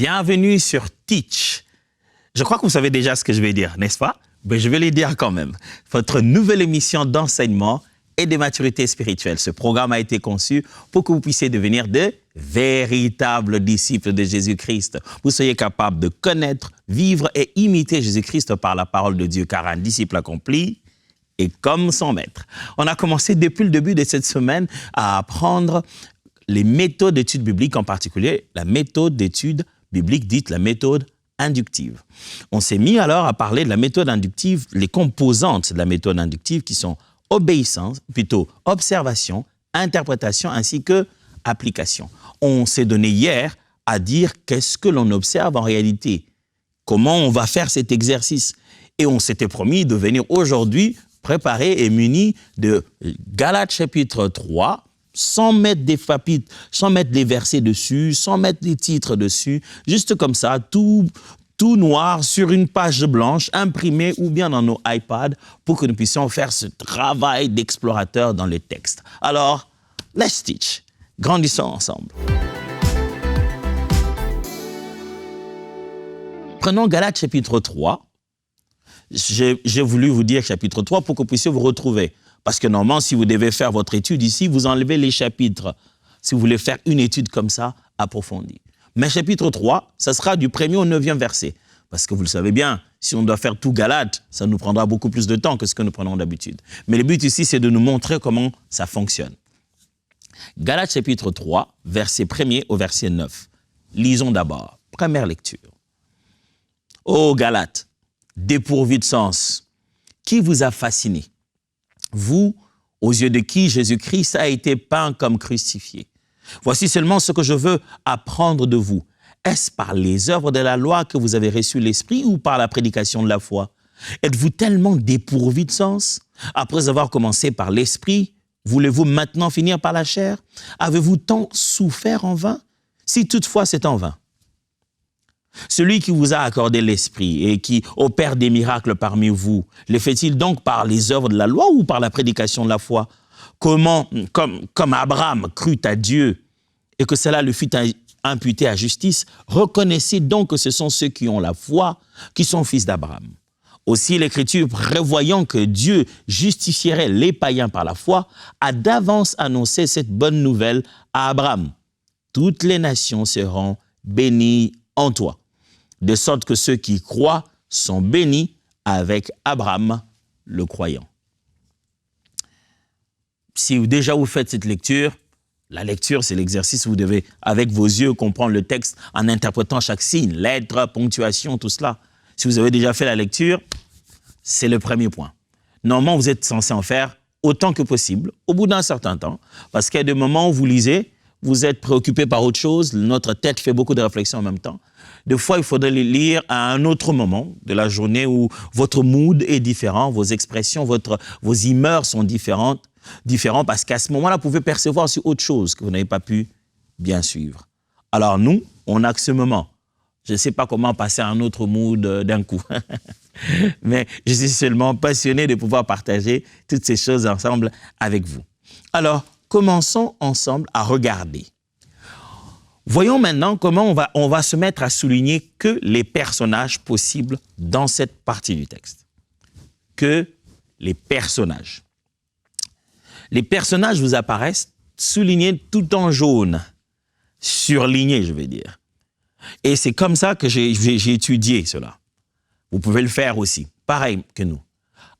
Bienvenue sur Teach. Je crois que vous savez déjà ce que je vais dire, n'est-ce pas? Mais je vais le dire quand même. Votre nouvelle émission d'enseignement et de maturité spirituelle. Ce programme a été conçu pour que vous puissiez devenir de véritables disciples de Jésus-Christ. Vous soyez capables de connaître, vivre et imiter Jésus-Christ par la parole de Dieu, car un disciple accompli est comme son maître. On a commencé depuis le début de cette semaine à apprendre les méthodes d'études bibliques, en particulier la méthode d'études bibliques dite la méthode inductive. On s'est mis alors à parler de la méthode inductive, les composantes de la méthode inductive qui sont obéissance, plutôt observation, interprétation ainsi que application. On s'est donné hier à dire qu'est-ce que l'on observe en réalité, comment on va faire cet exercice. Et on s'était promis de venir aujourd'hui préparé et muni de Galates chapitre 3, sans mettre des chapitres, sans mettre des versets dessus, sans mettre des titres dessus, juste comme ça, tout noir sur une page blanche, imprimée ou bien dans nos iPads, pour que nous puissions faire ce travail d'explorateur dans les textes. Alors, let's teach. Grandissons ensemble. Prenons Galates chapitre 3. J'ai voulu vous dire chapitre 3 pour que vous puissiez vous retrouver. Parce que normalement, si vous devez faire votre étude ici, vous enlevez les chapitres. Si vous voulez faire une étude comme ça, approfondie. Mais chapitre 3, ça sera du 1er au 9e verset. Parce que vous le savez bien, si on doit faire tout Galates, ça nous prendra beaucoup plus de temps que ce que nous prenons d'habitude. Mais le but ici, c'est de nous montrer comment ça fonctionne. Galates chapitre 3, verset 1er au verset 9. Lisons d'abord. Première lecture. Ô Galates, dépourvus de sens, qui vous a fasciné? Vous, aux yeux de qui Jésus-Christ a été peint comme crucifié. Voici seulement ce que je veux apprendre de vous. Est-ce par les œuvres de la loi que vous avez reçu l'Esprit ou par la prédication de la foi? Êtes-vous tellement dépourvus de sens? Après avoir commencé par l'Esprit, voulez-vous maintenant finir par la chair? Avez-vous tant souffert en vain? Si toutefois c'est en vain. Celui qui vous a accordé l'Esprit et qui opère des miracles parmi vous, le fait-il donc par les œuvres de la loi ou par la prédication de la foi? Comment, comme Abraham crut à Dieu et que cela lui fut imputé à justice, reconnaissez donc que ce sont ceux qui ont la foi qui sont fils d'Abraham. Aussi l'Écriture, prévoyant que Dieu justifierait les païens par la foi, a d'avance annoncé cette bonne nouvelle à Abraham. Toutes les nations seront bénies en toi. De sorte que ceux qui croient sont bénis avec Abraham, le croyant. Si déjà vous faites cette lecture, la lecture, c'est l'exercice où vous devez, avec vos yeux, comprendre le texte en interprétant chaque signe, lettre, ponctuation, tout cela. Si vous avez déjà fait la lecture, c'est le premier point. Normalement, vous êtes censé en faire autant que possible, au bout d'un certain temps, parce qu'il y a des moments où vous lisez, vous êtes préoccupé par autre chose, notre tête fait beaucoup de réflexions en même temps. Des fois, il faudrait les lire à un autre moment de la journée où votre mood est différent, vos expressions, vos humeurs sont différents parce qu'à ce moment-là, vous pouvez percevoir aussi autre chose que vous n'avez pas pu bien suivre. Alors nous, on a que ce moment. Je ne sais pas comment passer à un autre mood d'un coup. Mais je suis seulement passionné de pouvoir partager toutes ces choses ensemble avec vous. Alors, commençons ensemble à regarder. Voyons maintenant comment on va se mettre à souligner que les personnages possibles dans cette partie du texte. Que les personnages. Les personnages vous apparaissent soulignés tout en jaune, surlignés, je vais dire. Et c'est comme ça que j'ai étudié cela. Vous pouvez le faire aussi, pareil que nous.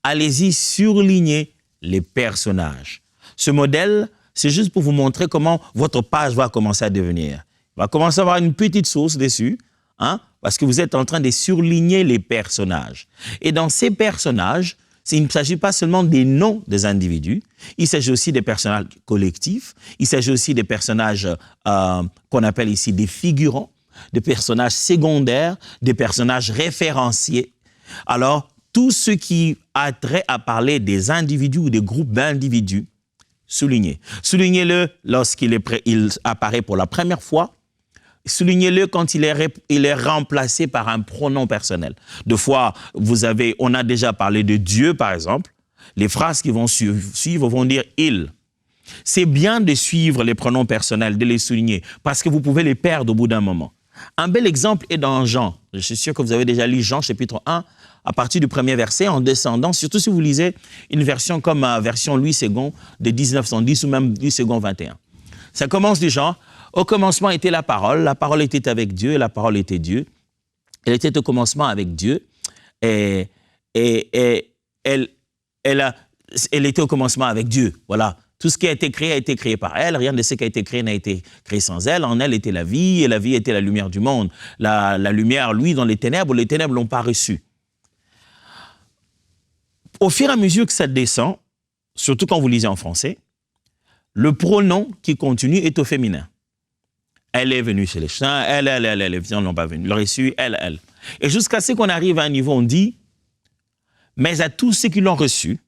Allez-y, surlignez les personnages. Ce modèle, c'est juste pour vous montrer comment votre page va commencer à devenir. Il va commencer à avoir une petite source dessus, parce que vous êtes en train de surligner les personnages. Et dans ces personnages, il ne s'agit pas seulement des noms des individus, il s'agit aussi des personnages collectifs, il s'agit aussi des personnages qu'on appelle ici des figurants, des personnages secondaires, des personnages référenciés. Alors, tout ce qui a trait à parler des individus ou des groupes d'individus, soulignez. Soulignez-le lorsqu'il apparaît pour la première fois. Soulignez-le quand il est remplacé par un pronom personnel. Deux fois, on a déjà parlé de Dieu, par exemple. Les phrases qui vont suivre vont dire « il ». C'est bien de suivre les pronoms personnels, de les souligner, parce que vous pouvez les perdre au bout d'un moment. Un bel exemple est dans Jean. Je suis sûr que vous avez déjà lu Jean, chapitre 1, à partir du premier verset, en descendant, surtout si vous lisez une version comme la version Louis II de 1910 ou même Louis II 21. Ça commence du genre, au commencement était la parole était avec Dieu, et la parole était Dieu. Elle était au commencement avec Dieu, et elle était au commencement avec Dieu. Voilà. Tout ce qui a été créé par elle. Rien de ce qui a été créé n'a été créé sans elle. En elle était la vie, et la vie était la lumière du monde. La lumière, lui, dans les ténèbres ne l'ont pas reçue. Au fur et à mesure que ça descend, surtout quand vous lisez en français, le pronom qui continue est au féminin. Elle est venue chez les saints, elle, les viandes n'ont pas venu. Le reçu, elle. Et jusqu'à ce qu'on arrive à un niveau, on dit, mais à tous ceux qui l'ont reçu,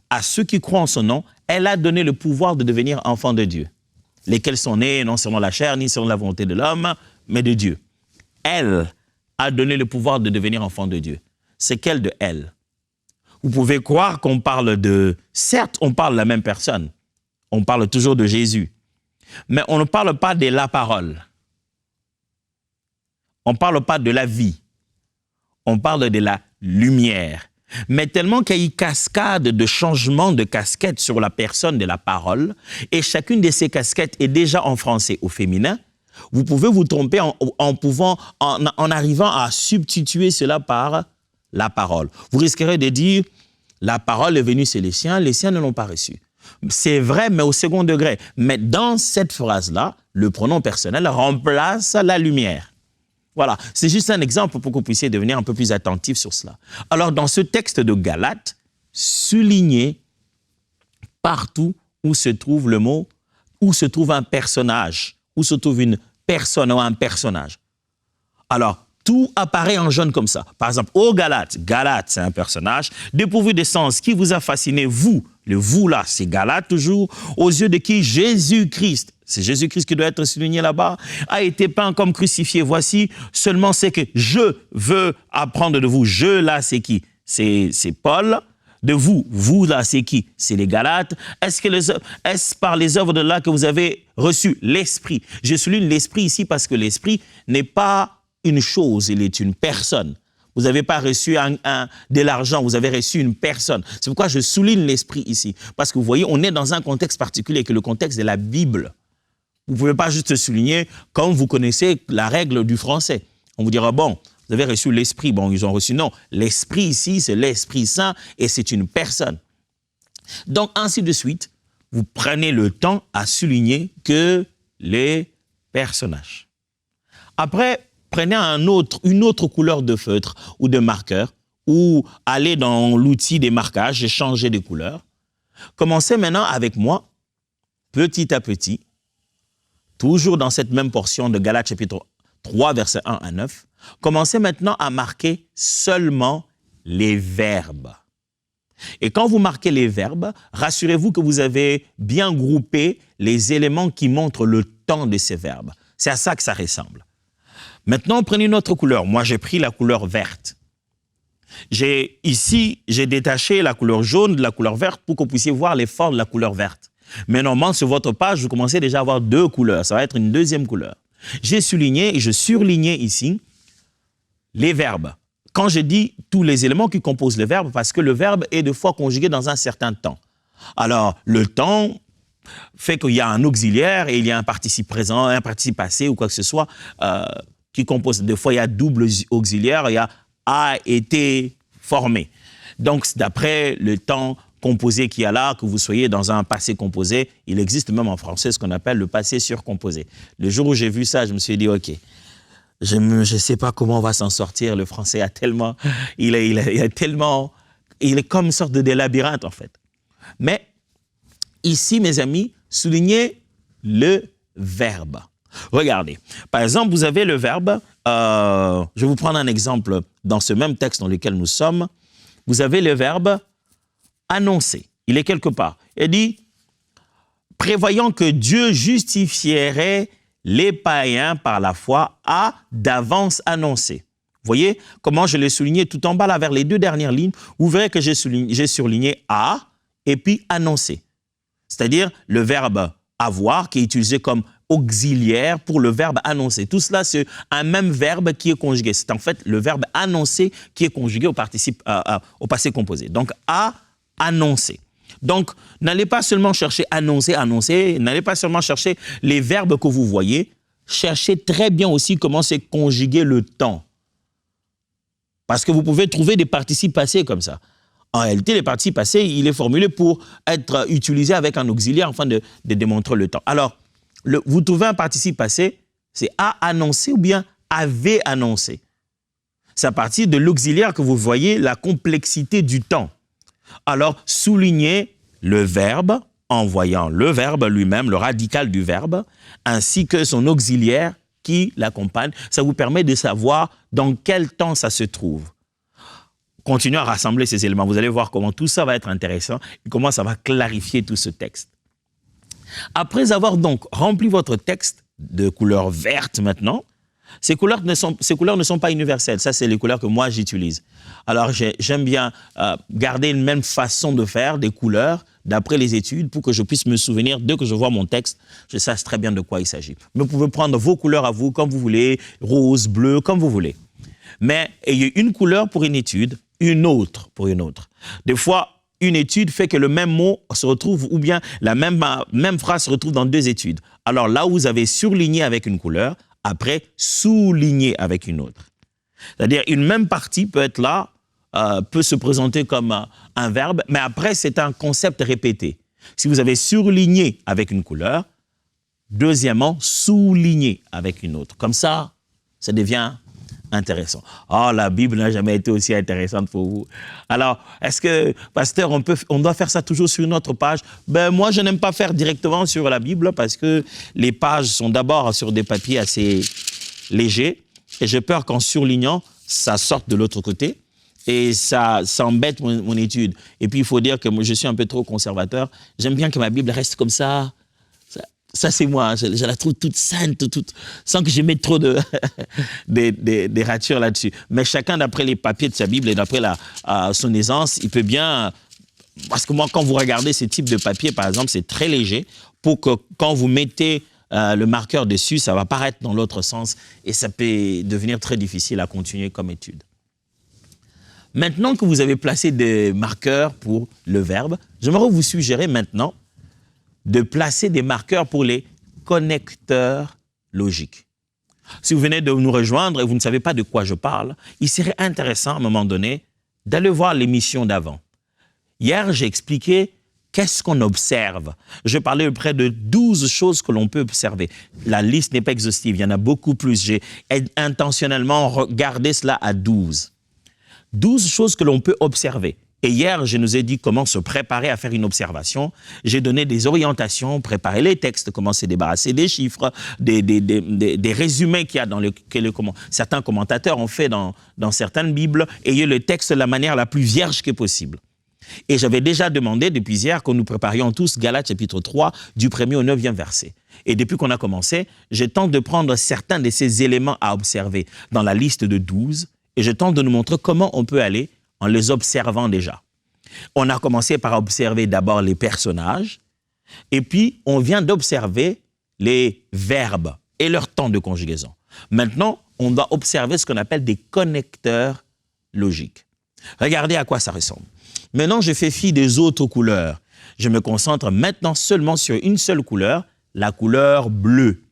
à ceux qui croient en son nom, elle a donné le pouvoir de devenir enfants de Dieu, lesquels sont nés non selon la chair, ni selon la volonté de l'homme, mais de Dieu. Elle a donné le pouvoir de devenir enfants de Dieu. C'est quelle de elle? Vous pouvez croire qu'on parle de... Certes, on parle de la même personne. On parle toujours de Jésus. Mais on ne parle pas de la parole. On ne parle pas de la vie. On parle de la lumière. Mais tellement qu'il y a eu cascade de changements de casquettes sur la personne de la parole, et chacune de ces casquettes est déjà en français au féminin, vous pouvez vous tromper en arrivant à substituer cela par la parole. Vous risquerez de dire, la parole est venue chez les siens ne l'ont pas reçue. C'est vrai, mais au second degré. Mais dans cette phrase-là, le pronom personnel remplace la lumière. Voilà, c'est juste un exemple pour que vous puissiez devenir un peu plus attentif sur cela. Alors, dans ce texte de Galates, soulignez partout où se trouve le mot, où se trouve un personnage, où se trouve une personne ou un personnage. Alors, tout apparaît en jaune comme ça. Par exemple, au Galates, c'est un personnage, dépourvu de sens, qui vous a fasciné, vous. Le vous là, c'est Galates toujours, aux yeux de qui Jésus-Christ, c'est Jésus-Christ qui doit être souligné là-bas, a été peint comme crucifié. Voici seulement ce que je veux apprendre de vous. Je là, c'est qui? C'est Paul. De vous là, c'est qui? C'est les Galates. Est-ce par les œuvres de là que vous avez reçu l'Esprit? Je souligne l'Esprit ici parce que l'Esprit n'est pas une chose, il est une personne. Vous n'avez pas reçu de l'argent, vous avez reçu une personne. C'est pourquoi je souligne l'Esprit ici. Parce que vous voyez, on est dans un contexte particulier, qui est le contexte de la Bible. Vous ne pouvez pas juste souligner comme vous connaissez la règle du français. On vous dira, bon, vous avez reçu l'Esprit. Bon, ils ont reçu. Non, l'Esprit ici, c'est l'Esprit Saint et c'est une personne. Donc, ainsi de suite, vous prenez le temps à souligner que les personnages. Après, prenez une autre couleur de feutre ou de marqueur ou allez dans l'outil des marquages et changez de couleur. Commencez maintenant avec moi, petit à petit, toujours dans cette même portion de Galates chapitre 3, versets 1 à 9. Commencez maintenant à marquer seulement les verbes. Et quand vous marquez les verbes, rassurez-vous que vous avez bien groupé les éléments qui montrent le temps de ces verbes. C'est à ça que ça ressemble. Maintenant, prenez une autre couleur. Moi, j'ai pris la couleur verte. Ici, j'ai détaché la couleur jaune de la couleur verte pour que vous puissiez voir l'effort de la couleur verte. Mais normalement, sur votre page, vous commencez déjà à avoir deux couleurs. Ça va être une deuxième couleur. J'ai souligné et je surlignais ici les verbes. Quand je dis tous les éléments qui composent le verbe, parce que le verbe est deux fois conjugué dans un certain temps. Alors, le temps fait qu'il y a un auxiliaire et il y a un participe présent, un participe passé ou quoi que ce soit qui compose. Des fois, il y a double auxiliaire, il y a a été formé. Donc, d'après le temps composé qu'il y a là, que vous soyez dans un passé composé, il existe même en français ce qu'on appelle le passé surcomposé. Le jour où j'ai vu ça, je me suis dit, OK, je ne sais pas comment on va s'en sortir. Le français a tellement, il est comme une sorte de labyrinthe, en fait. Mais ici, mes amis, soulignez le verbe. Regardez, par exemple, vous avez le verbe, je vais vous prendre un exemple dans ce même texte dans lequel nous sommes. Vous avez le verbe annoncer. Il est quelque part. Il dit, prévoyant que Dieu justifierait les païens par la foi, a d'avance annoncé. Vous voyez comment je l'ai souligné tout en bas, là, vers les deux dernières lignes. Vous verrez que j'ai surligné a et puis annoncer. C'est-à-dire le verbe avoir qui est utilisé comme auxiliaire pour le verbe annoncer. Tout cela, c'est un même verbe qui est conjugué. C'est en fait le verbe annoncer qui est conjugué au passé composé. Donc, a annoncé. Donc, n'allez pas seulement chercher annoncer, annoncer, n'allez pas seulement chercher les verbes que vous voyez, cherchez très bien aussi comment c'est conjugué le temps. Parce que vous pouvez trouver des participes passés comme ça. En réalité, les participes passés, il est formulé pour être utilisé avec un auxiliaire afin de démontrer le temps. Alors, vous trouvez un participe passé, c'est a annoncé ou bien avait annoncé. C'est à partir de l'auxiliaire que vous voyez la complexité du temps. Alors, soulignez le verbe en voyant le verbe lui-même, le radical du verbe, ainsi que son auxiliaire qui l'accompagne. Ça vous permet de savoir dans quel temps ça se trouve. Continuez à rassembler ces éléments. Vous allez voir comment tout ça va être intéressant et comment ça va clarifier tout ce texte. Après avoir donc rempli votre texte de couleur verte maintenant, ces couleurs ne sont pas universelles. Ça, c'est les couleurs que moi, j'utilise. Alors, j'aime bien garder une même façon de faire des couleurs d'après les études pour que je puisse me souvenir, dès que je vois mon texte, je sache très bien de quoi il s'agit. Mais vous pouvez prendre vos couleurs à vous, comme vous voulez, rose, bleu, comme vous voulez. Mais ayez une couleur pour une étude, une autre pour une autre. Des fois, une étude fait que le même mot se retrouve, ou bien la même phrase se retrouve dans deux études. Alors là où vous avez surligné avec une couleur, après, souligner avec une autre. C'est-à-dire, une même partie peut être là, peut se présenter comme un verbe, mais après, c'est un concept répété. Si vous avez surligné avec une couleur, deuxièmement, souligner avec une autre. Comme ça devient intéressant. Oh, la Bible n'a jamais été aussi intéressante pour vous. Alors, est-ce que, pasteur, on doit faire ça toujours sur une autre page? Ben, moi, je n'aime pas faire directement sur la Bible parce que les pages sont d'abord sur des papiers assez légers et j'ai peur qu'en surlignant, ça sorte de l'autre côté et ça embête mon étude. Et puis, il faut dire que moi, je suis un peu trop conservateur. J'aime bien que ma Bible reste comme ça. Ça, c'est moi, je la trouve toute sainte, sans que je mette trop des ratures là-dessus. Mais chacun, d'après les papiers de sa Bible et d'après son aisance, il peut bien... Parce que moi, quand vous regardez ce type de papier, par exemple, c'est très léger pour que quand vous mettez le marqueur dessus, ça va paraître dans l'autre sens et ça peut devenir très difficile à continuer comme étude. Maintenant que vous avez placé des marqueurs pour le verbe, j'aimerais vous suggérer maintenant de placer des marqueurs pour les connecteurs logiques. Si vous venez de nous rejoindre et vous ne savez pas de quoi je parle, il serait intéressant à un moment donné d'aller voir l'émission d'avant. Hier, j'ai expliqué qu'est-ce qu'on observe. Je parlais près de 12 choses que l'on peut observer. La liste n'est pas exhaustive, il y en a beaucoup plus. J'ai intentionnellement regardé cela à 12. 12 choses que l'on peut observer. Et hier, je nous ai dit comment se préparer à faire une observation. J'ai donné des orientations, préparer les textes, comment se débarrasser des chiffres, des résumés qu'il y a dans certains commentateurs ont fait dans certaines Bibles. Ayez le texte de la manière la plus vierge que possible. Et j'avais déjà demandé depuis hier que nous préparions tous Galates chapitre 3 du 1er au 9e verset. Et depuis qu'on a commencé, je tente de prendre certains de ces éléments à observer dans la liste de 12 et je tente de nous montrer comment on peut aller en les observant déjà. On a commencé par observer d'abord les personnages, et puis on vient d'observer les verbes et leur temps de conjugaison. Maintenant, on doit observer ce qu'on appelle des connecteurs logiques. Regardez à quoi ça ressemble. Maintenant, je fais fi des autres couleurs. Je me concentre maintenant seulement sur une seule couleur, la couleur bleue.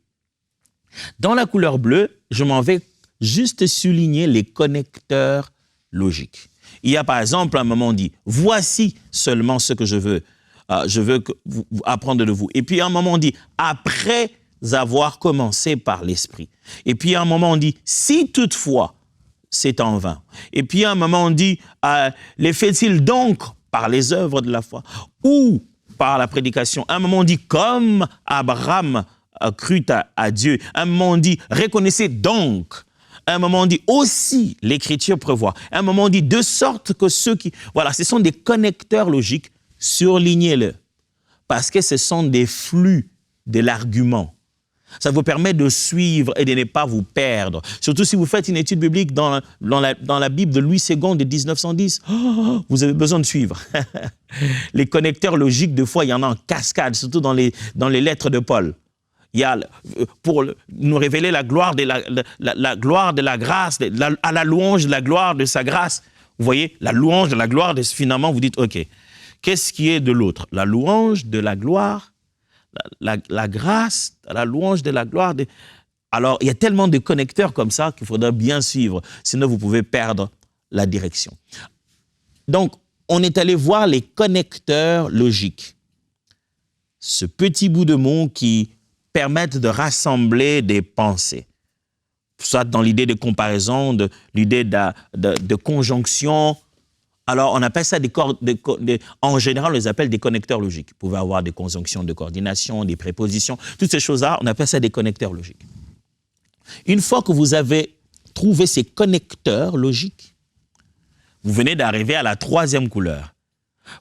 Dans la couleur bleue, je m'en vais juste souligner les connecteurs logiques. Il y a par exemple un moment on dit « Voici seulement ce que je veux que vous apprendre de vous ». Et puis à un moment on dit « Après avoir commencé par l'esprit ». Et puis à un moment on dit « Si toutefois c'est en vain ». Et puis à un moment on dit « Les fait-il donc par les œuvres de la foi ou par la prédication ». À un moment on dit « Comme Abraham crut à Dieu ». À un moment on dit « Reconnaissez donc ». À un moment, on dit aussi, l'Écriture prévoit. À un moment, on dit de sorte que ceux qui... Voilà, ce sont des connecteurs logiques, surlignez-le. Parce que ce sont des flux de l'argument. Ça vous permet de suivre et de ne pas vous perdre. Surtout si vous faites une étude biblique dans la Bible de Louis II de 1910. Oh, vous avez besoin de suivre. Les connecteurs logiques, des fois, il y en a en cascade, surtout dans les lettres de Paul. il y a pour nous révéler la gloire de la gloire de la grâce, à la louange de la gloire de sa grâce. Vous voyez, la louange de la gloire, finalement, vous dites, OK, qu'est-ce qui est de l'autre? La louange de la gloire, la grâce, la louange de la gloire. Alors, il y a tellement de connecteurs comme ça qu'il faudra bien suivre, sinon vous pouvez perdre la direction. Donc, on est allé voir les connecteurs logiques. Ce petit bout de mot qui permettent de rassembler des pensées, soit dans l'idée de comparaison, l'idée de conjonction. Alors, on appelle ça en général, on les appelle des connecteurs logiques. Vous pouvez avoir des conjonctions de coordination, des prépositions, toutes ces choses-là, on appelle ça des connecteurs logiques. Une fois que vous avez trouvé ces connecteurs logiques, vous venez d'arriver à la 3e couleur.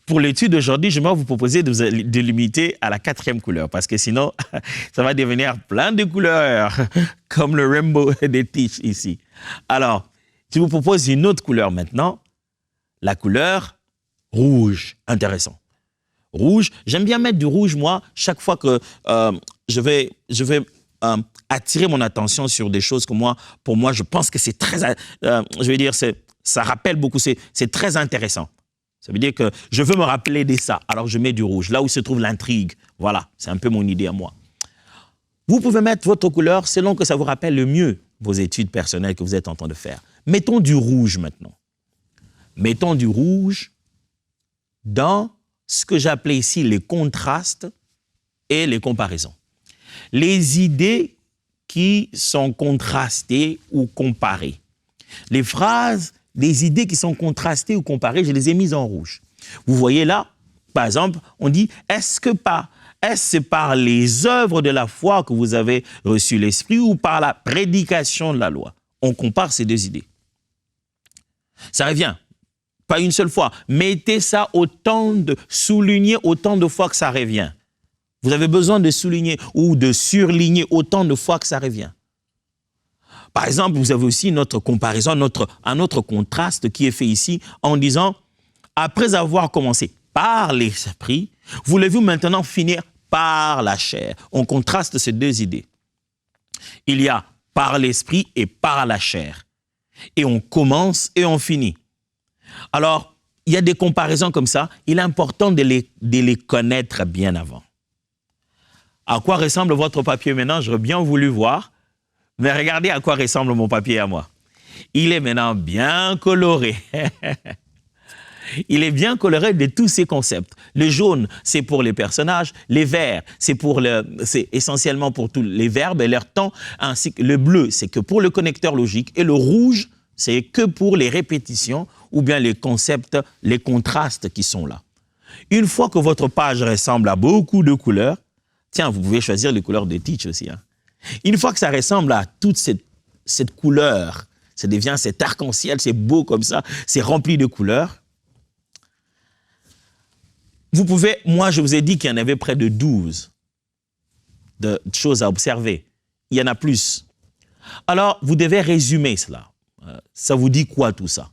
Pour l'étude d'aujourd'hui, je vais vous proposer de limiter à la 4e couleur, parce que sinon, ça va devenir plein de couleurs, comme le rainbow des Teach ici. Alors, je vous propose une autre couleur maintenant, la couleur rouge. Intéressant. Rouge, j'aime bien mettre du rouge, moi, chaque fois que je vais attirer mon attention sur des choses que pour moi, je pense que c'est très, je vais dire, ça rappelle beaucoup, c'est très intéressant. Ça veut dire que je veux me rappeler de ça, alors je mets du rouge, là où se trouve l'intrigue. Voilà, c'est un peu mon idée à moi. Vous pouvez mettre votre couleur selon que ça vous rappelle le mieux vos études personnelles que vous êtes en train de faire. Mettons du rouge maintenant. Mettons du rouge dans ce que j'appelais ici les contrastes et les comparaisons. Les idées qui sont contrastées ou comparées. Les phrases, les idées qui sont contrastées ou comparées, je les ai mises en rouge. Vous voyez là, par exemple, on dit, est-ce par les œuvres de la foi que vous avez reçu l'Esprit ou par la prédication de la loi? On compare ces deux idées. Ça revient, pas une seule fois. Mettez ça souligner autant de fois que ça revient. Vous avez besoin de souligner ou de surligner autant de fois que ça revient. Par exemple, vous avez aussi notre comparaison, un autre contraste qui est fait ici en disant, après avoir commencé par l'esprit, voulez-vous maintenant finir par la chair? On contraste ces deux idées. Il y a par l'esprit et par la chair. Et on commence et on finit. Alors, il y a des comparaisons comme ça. Il est important de les connaître bien avant. À quoi ressemble votre papier maintenant? J'aurais bien voulu voir. Mais regardez à quoi ressemble mon papier à moi. Il est maintenant bien coloré. Il est bien coloré de tous ces concepts. Le jaune, c'est pour les personnages. Les verts, c'est essentiellement pour tous les verbes et leur temps. Ainsi que le bleu, c'est que pour le connecteur logique. Et le rouge, c'est que pour les répétitions ou bien les concepts, les contrastes qui sont là. Une fois que votre page ressemble à beaucoup de couleurs, tiens, vous pouvez choisir les couleurs de Teach aussi, hein. Une fois que ça ressemble à toute cette couleur, ça devient cet arc-en-ciel, c'est beau comme ça, c'est rempli de couleurs. Vous pouvez, moi je vous ai dit qu'il y en avait près de 12 de choses à observer. Il y en a plus. Alors, vous devez résumer cela. Ça vous dit quoi tout ça?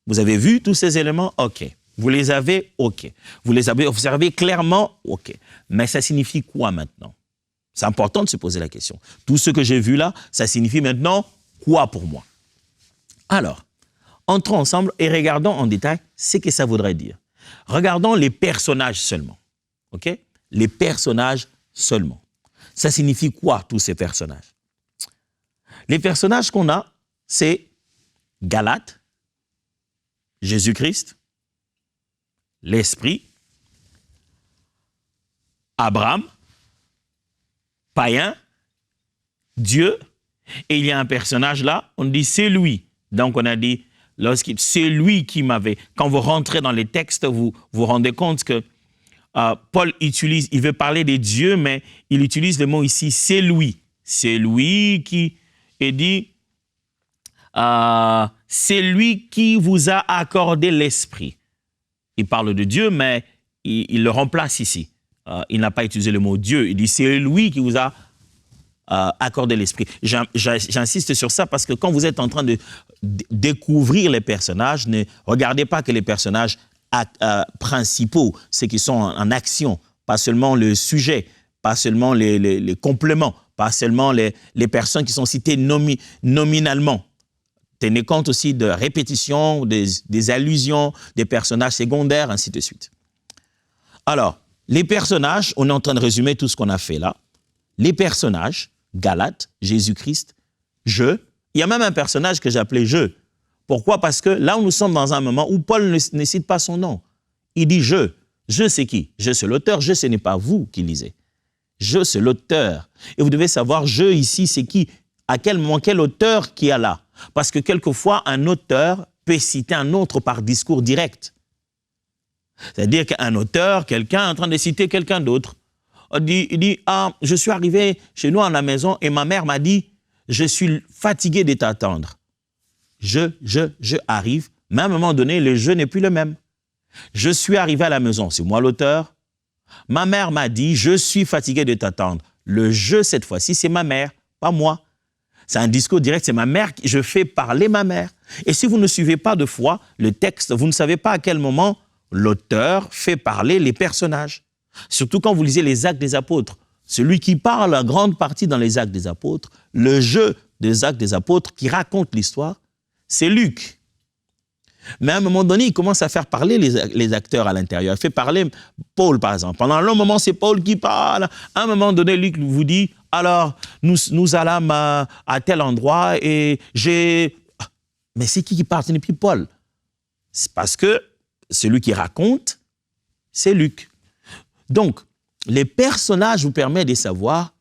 Vous avez vu tous ces éléments? OK. Vous les avez? OK. Vous les avez observés clairement? OK. Mais ça signifie quoi maintenant? C'est important de se poser la question. Tout ce que j'ai vu là, ça signifie maintenant quoi pour moi? Alors, entrons ensemble et regardons en détail ce que ça voudrait dire. Regardons les personnages seulement. OK? Les personnages seulement. Ça signifie quoi, tous ces personnages? Les personnages qu'on a, c'est Galate, Jésus-Christ, l'Esprit, Abraham, païen, Dieu, et il y a un personnage là, on dit c'est lui. Donc on a dit, c'est lui qui m'avait. Quand vous rentrez dans les textes, vous vous rendez compte que Paul il veut parler de Dieu, mais il utilise le mot ici, c'est lui. C'est lui qui est dit, c'est lui qui vous a accordé l'esprit. Il parle de Dieu, mais il le remplace ici. Il n'a pas utilisé le mot Dieu. Il dit c'est lui qui vous a accordé l'esprit. J'insiste sur ça parce que quand vous êtes en train de découvrir les personnages, ne regardez pas que les personnages principaux, ceux qui sont en action, pas seulement le sujet, pas seulement les compléments, pas seulement les personnes qui sont citées nominalement. Tenez compte aussi de répétitions, des allusions, des personnages secondaires, ainsi de suite. Alors, les personnages, on est en train de résumer tout ce qu'on a fait là. Les personnages, Galates, Jésus-Christ, je. Il y a même un personnage que j'appelais je. Pourquoi? Parce que là, nous sommes dans un moment où Paul ne cite pas son nom. Il dit je. Je, c'est qui? Je, c'est l'auteur. Je, ce n'est pas vous qui lisez. Je, c'est l'auteur. Et vous devez savoir, je, ici, c'est qui? À quel moment, quel auteur qui est là? Parce que quelquefois, un auteur peut citer un autre par discours direct. C'est-à-dire qu'un auteur, quelqu'un est en train de citer quelqu'un d'autre. Il dit, ah, je suis arrivé chez nous à la maison et ma mère m'a dit, je suis fatigué de t'attendre. Je arrive, mais à un moment donné, le je n'est plus le même. Je suis arrivé à la maison, c'est moi l'auteur. Ma mère m'a dit, je suis fatigué de t'attendre. Le je, cette fois-ci, c'est ma mère, pas moi. C'est un discours direct, c'est ma mère, je fais parler ma mère. Et si vous ne suivez pas de foi le texte, vous ne savez pas à quel moment l'auteur fait parler les personnages. Surtout quand vous lisez les Actes des Apôtres. Celui qui parle en grande partie dans les Actes des Apôtres, le jeu des Actes des Apôtres qui raconte l'histoire, c'est Luc. Mais à un moment donné, il commence à faire parler les acteurs à l'intérieur. Il fait parler Paul, par exemple. Pendant un long moment, c'est Paul qui parle. À un moment donné, Luc vous dit, alors, nous allâmes à tel endroit et j'ai... Mais c'est qui parle? Ce n'est plus Paul. C'est parce que celui qui raconte, c'est Luc. Donc, les personnages vous permettent de savoir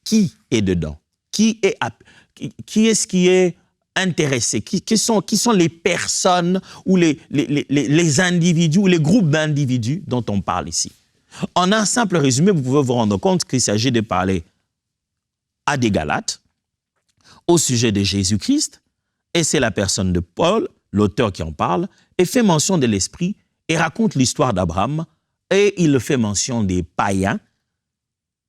qui est dedans, qui est-ce qui est intéressé, qui sont les personnes ou les individus ou les groupes d'individus dont on parle ici. En un simple résumé, vous pouvez vous rendre compte qu'il s'agit de parler à des Galates au sujet de Jésus-Christ, et c'est la personne de Paul, l'auteur qui en parle, et fait mention de l'Esprit et raconte l'histoire d'Abraham, et il fait mention des païens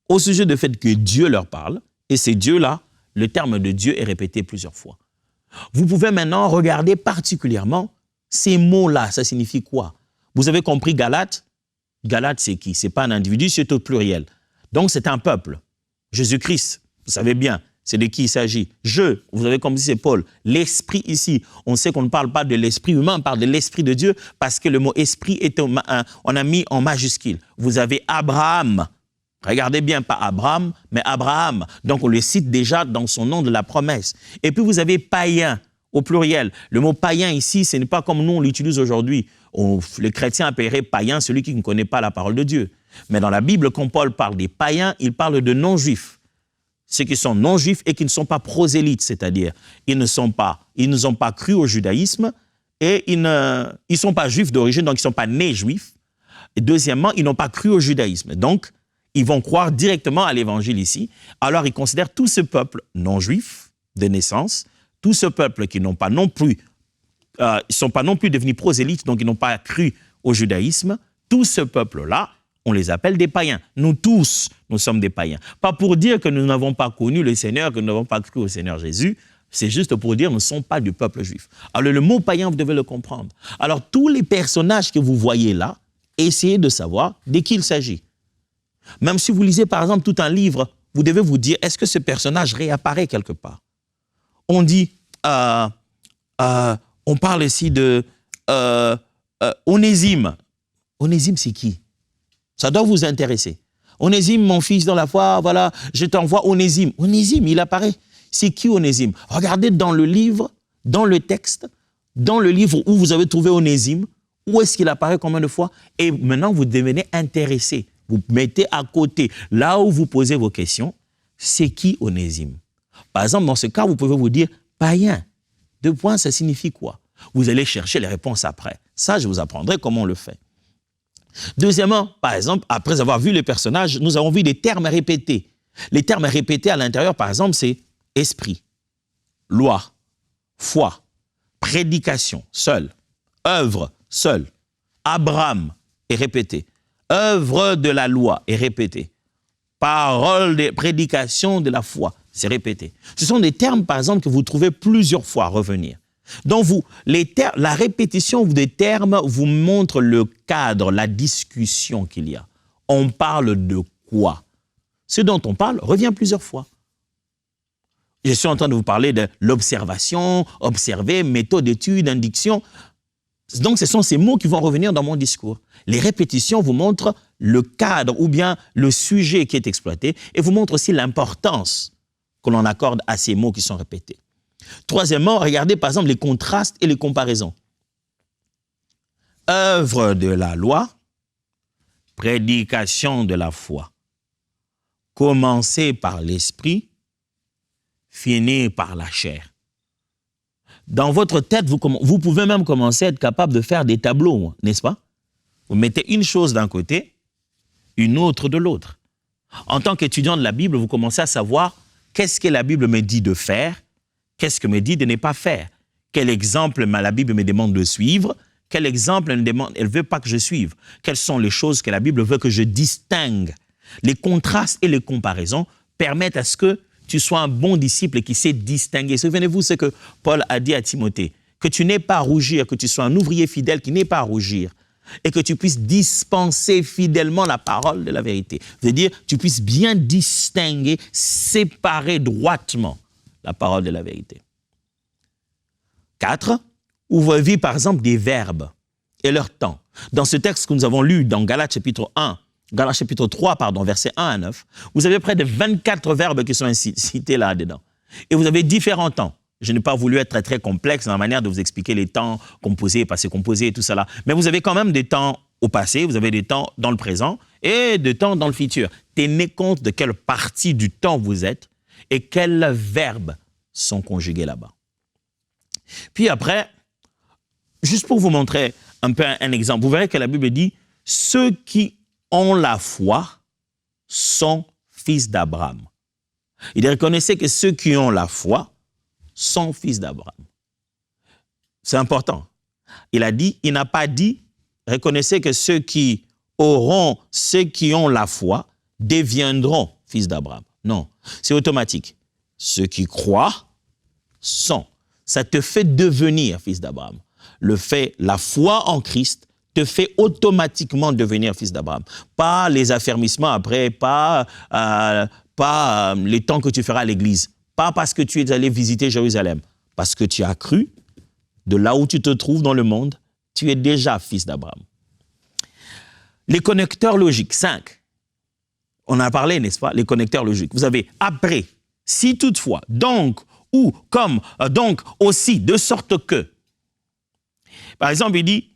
au sujet du fait que Dieu leur parle, et ces dieux-là, le terme de Dieu est répété plusieurs fois. Vous pouvez maintenant regarder particulièrement ces mots-là, ça signifie quoi? Vous avez compris Galate? Galate, c'est qui? Ce n'est pas un individu, c'est au pluriel. Donc, c'est un peuple. Jésus-Christ, vous savez bien, c'est de qui il s'agit. Je, vous avez compris, c'est Paul. L'esprit ici, on sait qu'on ne parle pas de l'esprit humain, on parle de l'esprit de Dieu parce que le mot esprit, on a mis en majuscule. Vous avez Abraham. Regardez bien, pas Abraham, mais Abraham. Donc, on le cite déjà dans son nom de la promesse. Et puis, vous avez païen, au pluriel. Le mot païen ici, ce n'est pas comme nous, on l'utilise aujourd'hui. Les chrétiens appelleraient païen celui qui ne connaît pas la parole de Dieu. Mais dans la Bible, quand Paul parle des païens, il parle de non-juifs. Ceux qui sont non-juifs et qui ne sont pas prosélytes, c'est-à-dire ils n'ont pas cru au judaïsme et ils ne sont pas juifs d'origine, donc ils ne sont pas nés juifs. Et deuxièmement, ils n'ont pas cru au judaïsme. Donc, ils vont croire directement à l'évangile ici. Alors, ils considèrent tout ce peuple non-juif de naissance, tout ce peuple qui n'ont pas non plus, sont pas non plus devenus prosélytes, donc ils n'ont pas cru au judaïsme. Tout ce peuple-là, on les appelle des païens. Nous tous, nous sommes des païens. Pas pour dire que nous n'avons pas connu le Seigneur, que nous n'avons pas cru au Seigneur Jésus, c'est juste pour dire que nous ne sommes pas du peuple juif. Alors, le mot païen, vous devez le comprendre. Alors, tous les personnages que vous voyez là, essayez de savoir de qui il s'agit. Même si vous lisez, par exemple, tout un livre, vous devez vous dire, est-ce que ce personnage réapparaît quelque part? On dit, on parle ici de Onésime. Onésime, c'est qui? Ça doit vous intéresser. Onésime, mon fils dans la foi, voilà, je t'envoie Onésime. Onésime, il apparaît. C'est qui Onésime? Regardez dans le livre, dans le texte, dans le livre où vous avez trouvé Onésime, où est-ce qu'il apparaît, combien de fois? Et maintenant, vous devenez intéressé. Vous mettez à côté, là où vous posez vos questions, c'est qui Onésime? Par exemple, dans ce cas, vous pouvez vous dire, païen. Deux points, ça signifie quoi? Vous allez chercher les réponses après. Ça, je vous apprendrai comment on le fait. Deuxièmement, par exemple, après avoir vu les personnages, nous avons vu des termes répétés. Les termes répétés à l'intérieur, par exemple, c'est esprit, loi, foi, prédication, seul, œuvre, seul, Abraham est répété, œuvre de la loi est répété, parole de prédication de la foi, c'est répété. Ce sont des termes, par exemple, que vous trouvez plusieurs fois revenir. Donc, la répétition des termes vous montre le cadre, la discussion qu'il y a. On parle de quoi? Ce dont on parle revient plusieurs fois. Je suis en train de vous parler de l'observation, observer, méthode d'étude, indiction. Donc, ce sont ces mots qui vont revenir dans mon discours. Les répétitions vous montrent le cadre ou bien le sujet qui est exploité et vous montrent aussi l'importance que l'on accorde à ces mots qui sont répétés. Troisièmement, regardez par exemple les contrastes et les comparaisons. Œuvre de la loi, prédication de la foi. Commencer par l'esprit, finir par la chair. Dans votre tête, vous pouvez même commencer à être capable de faire des tableaux, n'est-ce pas? Vous mettez une chose d'un côté, une autre de l'autre. En tant qu'étudiant de la Bible, vous commencez à savoir qu'est-ce que la Bible me dit de faire, qu'est-ce que me dit de ne pas faire, quel exemple la Bible me demande de suivre, quel exemple elle ne veut pas que je suive, quelles sont les choses que la Bible veut que je distingue. Les contrastes et les comparaisons permettent à ce que tu sois un bon disciple qui sait distinguer. Souvenez-vous ce que Paul a dit à Timothée, que tu n'aies pas à rougir, que tu sois un ouvrier fidèle qui n'ait pas à rougir et que tu puisses dispenser fidèlement la parole de la vérité. C'est-à-dire, tu puisses bien distinguer, séparer droitement la parole de la vérité. 4. Ouvre-vie, par exemple, des verbes et leur temps. Dans ce texte que nous avons lu dans Galates chapitre 3, versets 1 à 9, vous avez près de 24 verbes qui sont cités là-dedans. Et vous avez différents temps. Je n'ai pas voulu être très complexe dans la manière de vous expliquer les temps composés, passé composé et tout cela. Mais vous avez quand même des temps au passé, vous avez des temps dans le présent et des temps dans le futur. Tenez compte de quelle partie du temps vous êtes et quels verbes sont conjugués là-bas. Puis après, juste pour vous montrer un peu un exemple, vous verrez que la Bible dit « Ceux qui ont la foi sont fils d'Abraham. » Il dit « Reconnaissez que ceux qui ont la foi sont fils d'Abraham. » C'est important. Il n'a pas dit « Reconnaissez que ceux qui ont la foi deviendront fils d'Abraham. » Non, c'est automatique. Ceux qui croient sont. Ça te fait devenir fils d'Abraham. La foi en Christ te fait automatiquement devenir fils d'Abraham. Pas les affermissements après, pas les temps que tu feras à l'église, pas parce que tu es allé visiter Jérusalem, parce que tu as cru, de là où tu te trouves dans le monde, tu es déjà fils d'Abraham. Les connecteurs logiques, 5. On en a parlé, n'est-ce pas, les connecteurs logiques. Vous avez après, si toutefois, donc, ou, comme, donc, aussi, de sorte que. Par exemple, il dit,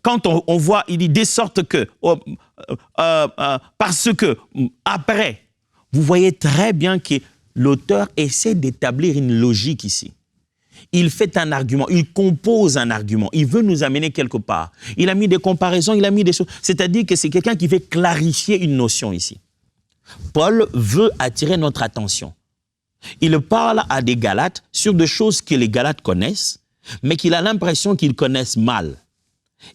quand on voit, il dit de sorte que, parce que, après, vous voyez très bien que l'auteur essaie d'établir une logique ici. Il fait un argument, il compose un argument, il veut nous amener quelque part. Il a mis des comparaisons, il a mis des choses. C'est-à-dire que c'est quelqu'un qui veut clarifier une notion ici. Paul veut attirer notre attention. Il parle à des Galates sur des choses que les Galates connaissent, mais qu'il a l'impression qu'ils connaissent mal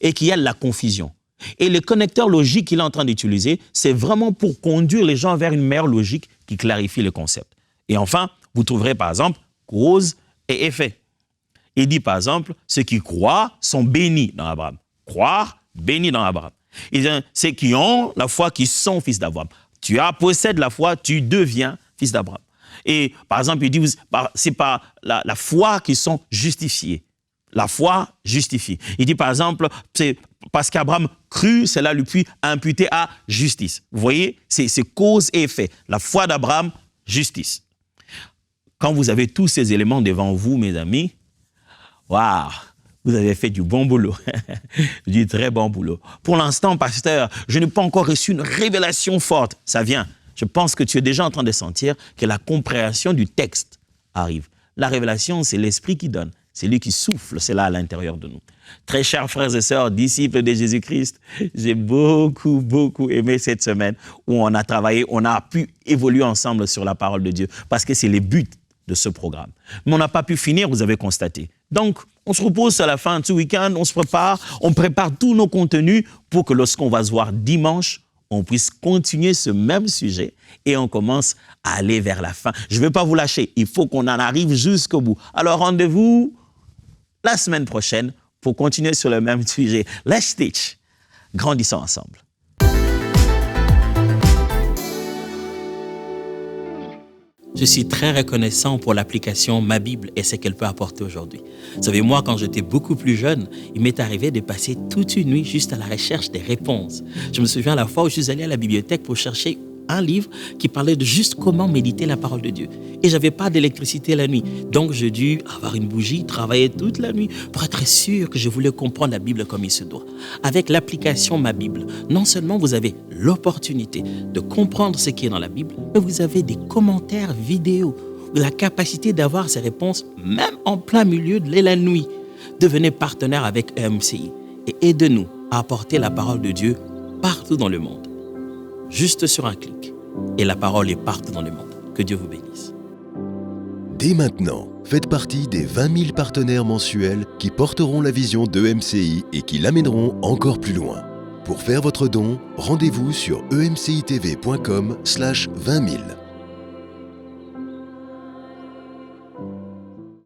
et qu'il y a de la confusion. Et le connecteur logique qu'il est en train d'utiliser, c'est vraiment pour conduire les gens vers une meilleure logique qui clarifie le concept. Et enfin, vous trouverez par exemple cause et effet. Il dit par exemple, ceux qui croient sont bénis dans Abraham. Croire, bénis dans Abraham. Il dit, ceux qui ont la foi qui sont fils d'Abraham. Tu possèdes la foi, tu deviens fils d'Abraham. Et par exemple, il dit, c'est par la foi qu'ils sont justifiés. La foi justifie. Il dit par exemple, c'est parce qu'Abraham crut, cela lui fut imputé à justice. Vous voyez, c'est cause et effet. La foi d'Abraham, justice. Quand vous avez tous ces éléments devant vous, mes amis, waouh, vous avez fait du bon boulot, du très bon boulot. Pour l'instant, pasteur, je n'ai pas encore reçu une révélation forte. Ça vient. Je pense que tu es déjà en train de sentir que la compréhension du texte arrive. La révélation, c'est l'Esprit qui donne. C'est lui qui souffle, c'est là à l'intérieur de nous. Très chers frères et sœurs, disciples de Jésus-Christ, j'ai beaucoup, beaucoup aimé cette semaine où on a travaillé, on a pu évoluer ensemble sur la parole de Dieu parce que c'est le but de ce programme. Mais on n'a pas pu finir, vous avez constaté. Donc, on se repose à la fin de ce week-end, on prépare tous nos contenus pour que lorsqu'on va se voir dimanche, on puisse continuer ce même sujet et on commence à aller vers la fin. Je ne vais pas vous lâcher, il faut qu'on en arrive jusqu'au bout. Alors, rendez-vous la semaine prochaine pour continuer sur le même sujet. Let's teach. Grandissons ensemble. Je suis très reconnaissant pour l'application Ma Bible et ce qu'elle peut apporter aujourd'hui. Vous savez, moi, quand j'étais beaucoup plus jeune, il m'est arrivé de passer toute une nuit juste à la recherche des réponses. Je me souviens à la fois où je suis allé à la bibliothèque pour chercher un livre qui parlait de juste comment méditer la parole de Dieu. Et j'avais pas d'électricité la nuit. Donc, j'ai dû avoir une bougie, travailler toute la nuit pour être sûr que je voulais comprendre la Bible comme il se doit. Avec l'application Ma Bible, non seulement vous avez l'opportunité de comprendre ce qui est dans la Bible, mais vous avez des commentaires vidéo, la capacité d'avoir ces réponses même en plein milieu de la nuit. Devenez partenaire avec EMCI et aidez-nous à apporter la parole de Dieu partout dans le monde. Juste sur un clic. Et la parole est partout dans le monde. Que Dieu vous bénisse. Dès maintenant, faites partie des 20 000 partenaires mensuels qui porteront la vision d'EMCI et qui l'amèneront encore plus loin. Pour faire votre don, rendez-vous sur emcitv.com/20 000.